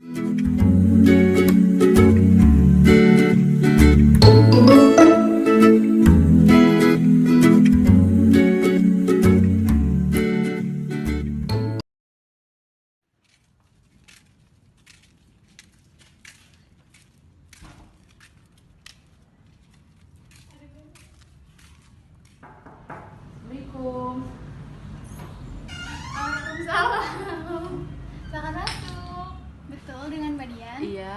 Assalamualaikum. Waalaikumsalam. Silakan masuk. Betul, dengan Mbak Dian. Iya,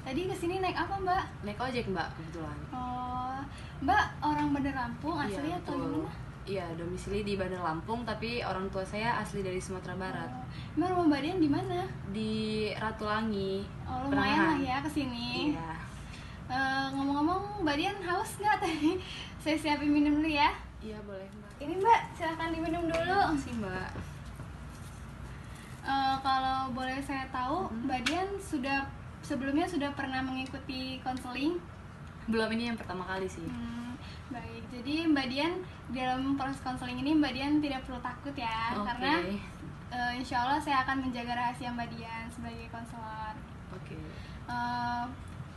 Tadi kesini naik apa, Mbak? naik ojek Mbak kebetulan. Oh, Mbak orang Bandar Lampung Iya, asli atau betul. gimana? Iya, domisili di Bandar Lampung, tapi orang tua saya asli dari Sumatera Barat. Oh, Mbak rumah Mbak Dian di mana? Di Ratulangi. Oh, lumayan lah Penahan. ya kesini. Iya. Ngomong-ngomong, Mbak Dian haus nggak tadi? Saya siapin minum dulu ya. Iya, boleh Mbak. Ini Mbak, silahkan diminum dulu. Makasih Mbak. Kalau boleh saya tahu, Mbak Dian sebelumnya sudah pernah mengikuti konseling? Belum, ini yang pertama kali sih. Baik, jadi Mbak Dian dalam proses konseling ini Mbak Dian tidak perlu takut ya, Oke. karena insya Allah saya akan menjaga rahasia Mbak Dian sebagai konselor. Oke.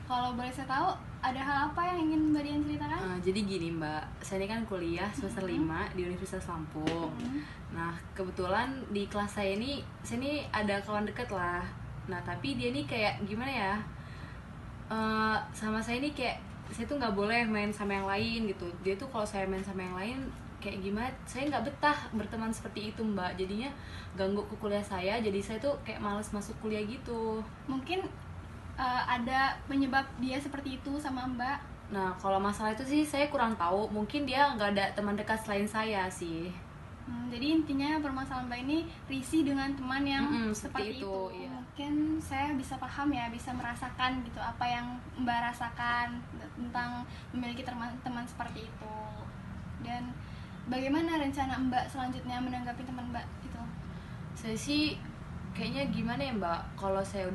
Kalau boleh saya tahu, ada hal apa yang ingin Mbak Dian ceritakan? Jadi gini Mbak, saya ini kan kuliah semester 5 di Universitas Lampung. Nah, kebetulan di kelas saya ini ada kawan deket lah. Nah, tapi dia ini kayak gimana ya, sama saya ini kayak saya tuh nggak boleh main sama yang lain gitu. Dia tuh kalau saya main sama yang lain kayak gimana, saya nggak betah berteman seperti itu Mbak. Jadinya ganggu ke kuliah saya, jadi saya tuh kayak males masuk kuliah gitu. Mungkin ada penyebab dia seperti itu sama Mbak. Nah, kalau masalah itu sih saya kurang tahu. Mungkin dia nggak ada teman dekat selain saya sih. Jadi intinya permasalahan Mbak ini risih dengan teman yang seperti seperti itu, itu. iya. Mungkin saya bisa paham ya, bisa merasakan gitu apa yang Mbak rasakan tentang memiliki teman seperti itu. Dan bagaimana rencana Mbak selanjutnya menanggapi teman Mbak itu? Saya sih kayaknya gimana ya Mbak, kalau saya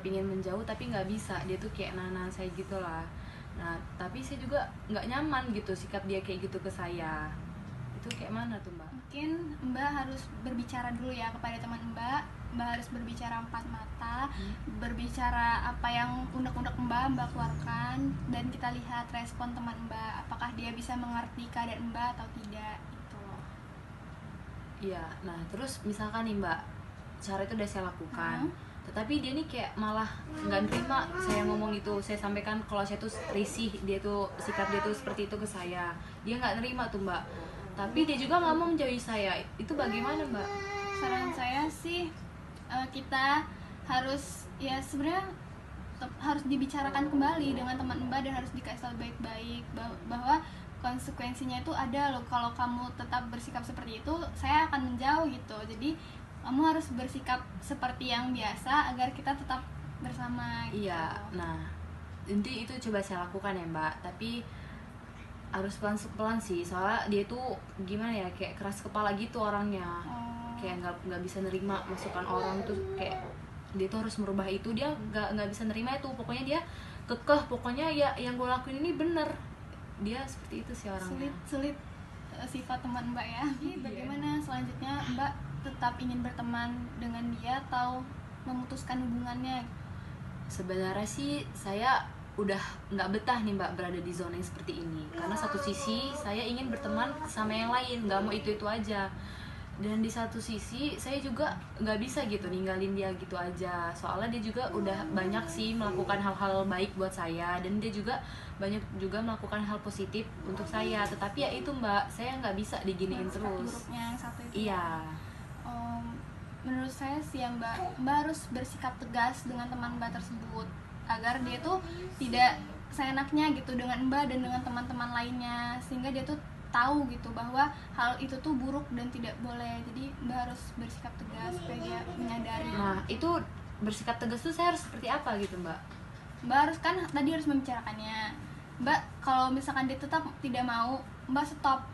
pingin menjauh tapi nggak bisa, dia tuh kayak nahan saya gitu lah. Nah, tapi saya juga nggak nyaman gitu sikap dia kayak gitu ke saya. Itu kayak mana tuh Mbak? Mungkin Mbak harus berbicara dulu ya kepada teman Mbak. Mbak harus berbicara empat mata, berbicara apa yang unek-unek Mbak keluarkan, dan kita lihat respon teman Mbak, apakah dia bisa mengerti keadaan Mbak atau tidak itu. Iya, nah terus misalkan nih Mbak, cara itu udah saya lakukan, tetapi dia nih kayak malah nggak nerima saya ngomong itu. Saya sampaikan kalau saya tuh risih, dia tuh sikap dia tuh seperti itu ke saya, dia nggak nerima tuh Mbak. Tapi dia juga nggak mau menjauhi saya. Itu bagaimana Mbak? Saran saya sih kita harus ya sebenarnya harus dibicarakan kembali dengan teman Mbak dan harus dikasih tahu baik-baik bahwa konsekuensinya itu ada loh. Kalau kamu tetap bersikap seperti itu, saya akan menjauh gitu. Jadi kamu harus bersikap seperti yang biasa agar kita tetap bersama gitu. Iya, nah inti itu coba saya lakukan ya Mbak. Tapi harus pelan-pelan sih, soalnya dia tuh gimana ya, kayak keras kepala gitu orangnya. Kayak nggak bisa nerima masukan orang tuh, kayak dia tuh harus merubah itu. Dia nggak bisa nerima itu, pokoknya dia kekeh, pokoknya ya yang gue lakuin ini bener. Dia seperti itu sih orangnya. Sulit sifat teman Mbak ya. Bagaimana selanjutnya Mbak tetap ingin berteman dengan dia atau memutuskan hubungannya? Sebenarnya sih saya udah nggak betah nih Mbak berada di zona yang seperti ini, karena satu sisi saya ingin berteman sama yang lain, nggak mau itu aja, dan di satu sisi saya juga nggak bisa gitu ninggalin dia gitu aja, soalnya dia juga udah banyak sih melakukan hal-hal baik buat saya, dan dia juga banyak juga melakukan hal positif untuk saya. Tetapi ya itu Mbak, saya nggak bisa diginiin terus. Buruknya yang satu itu. Iya. Menurut saya sih ya Mbak harus bersikap tegas dengan teman Mbak tersebut agar dia tuh tidak seenaknya gitu dengan Mbak dan dengan teman-teman lainnya, sehingga dia tuh tahu gitu bahwa hal itu tuh buruk dan tidak boleh. Jadi Mbak harus bersikap tegas supaya dia menyadari. Nah, itu bersikap tegas tuh saya harus seperti apa gitu Mbak? Mbak harus kan tadi harus membicarakannya. Mbak kalau misalkan dia tetap tidak mau, Mbak stop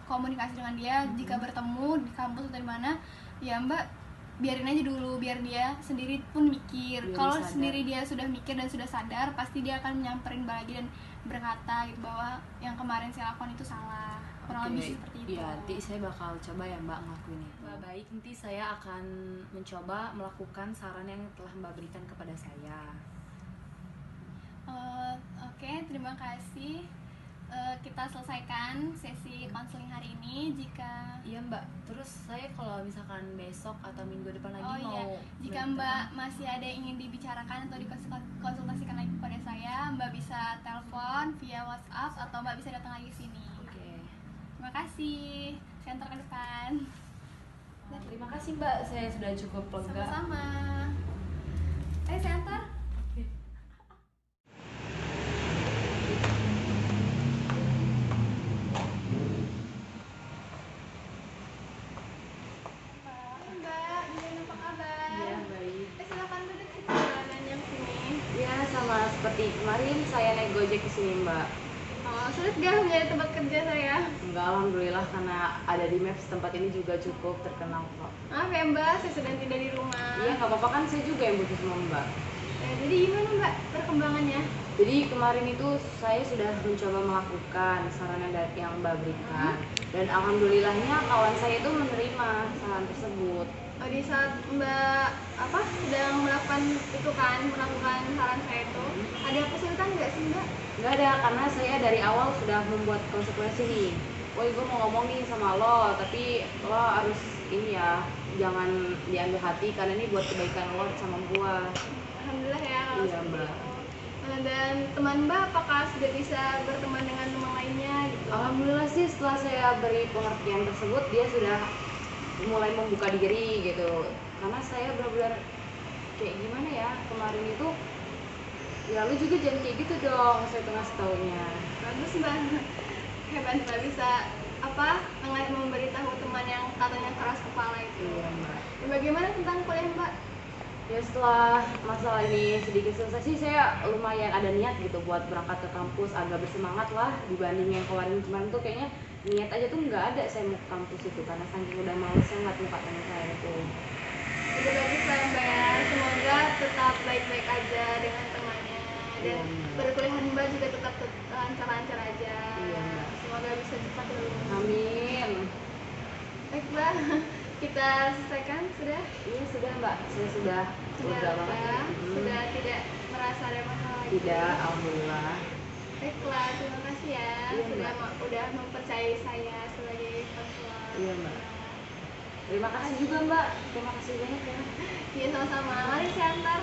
komunikasi dengan dia. Jika bertemu di kampus atau di mana, ya Mbak biarin aja dulu, biar dia sendiri pun mikir. Kalau sendiri dia sudah mikir dan sudah sadar, pasti dia akan nyamperin Mbak lagi dan berkata gitu bahwa yang kemarin saya lakukan itu salah. kurang lebih sih seperti itu. Iya, nanti saya bakal coba ya Mbak ngelakuin itu. Baik, nanti saya akan mencoba melakukan saran yang telah Mbak berikan kepada saya. Oke, terima kasih. Kita selesaikan sesi konseling hari ini. Jika Iya Mbak, terus saya kalau misalkan besok atau minggu depan lagi mau jika Mbak masih ada yang ingin dibicarakan atau dikonsultasikan lagi kepada saya, Mbak bisa telepon via WhatsApp atau Mbak bisa datang lagi ke sini. Oke. Terima kasih. Saya antar ke depan. Terima kasih Mbak, saya sudah cukup lega. Sama-sama. Saya antar. Mbak, gimana apa kabar? Iya, baik. Silakan duduk, kita jalan yang sini. Ya, sama seperti kemarin saya naik Gojek ke sini Mbak. Sulit gak mencari tempat kerja saya? Enggak, alhamdulillah karena ada di Maps tempat ini juga cukup terkenal kok. Maaf ya Mbak, saya sedang tidak di rumah. Iya, nggak apa-apa kan saya juga yang butuh sama Mbak. Jadi gimana Mbak perkembangannya? Jadi kemarin itu saya sudah mencoba melakukan saran yang Mbak berikan dan alhamdulillahnya kawan saya itu menerima saran tersebut. Di saat Mbak sedang melakukan itu kan, melakukan saran saya itu, ada kesulitan nggak sih Mbak? Nggak ada, karena saya dari awal sudah membuat konsekuensi nih. Woi, gue mau ngomong nih sama lo, tapi lo harus ini ya, jangan diambil hati karena ini buat kebaikan lo sama gue. Alhamdulillah ya kalau Iya, seperti Mbak. itu. Dan teman Mbak apakah sudah bisa berteman dengan teman lainnya gitu? Alhamdulillah sih setelah saya beri pengertian tersebut dia sudah mulai membuka diri gitu. Karena saya benar-benar kayak gimana ya, kemarin itu ya lu juga jangan kayak gitu dong, saya tengah setaunya. Bagus Mbak, hebat Mbak bisa memberitahu teman yang katanya keras kepala itu. Iya Mbak. Bagaimana tentang kuliah Mbak? Ya setelah masalah ini sedikit selesai sih saya lumayan ada niat gitu buat berangkat ke kampus, agak bersemangat lah dibanding yang kemarin tuh kayaknya niat aja tuh nggak ada saya mau ke kampus itu karena saking udah malesnya ngeliat muka teman saya itu. Udah bagus lah Mbak ya, semoga tetap baik-baik aja dengan temannya dan perkuliahan Mbak juga tetap lancar-lancar aja. Iya Mbak. Semoga bisa cepat lulus. Amin. Baik Mbak, kita selesaikan sudah? Iya sudah Mbak, saya sudah lega banget. Mbak, sudah tidak merasa ada masalah lagi. Tidak, alhamdulillah. Baiklah, terima kasih ya Iya, udah mempercayai saya sebagai konselor. Iya Mbak. Terima kasih juga Mbak, terima kasih banyak ya. Iya sama-sama, mari saya antar.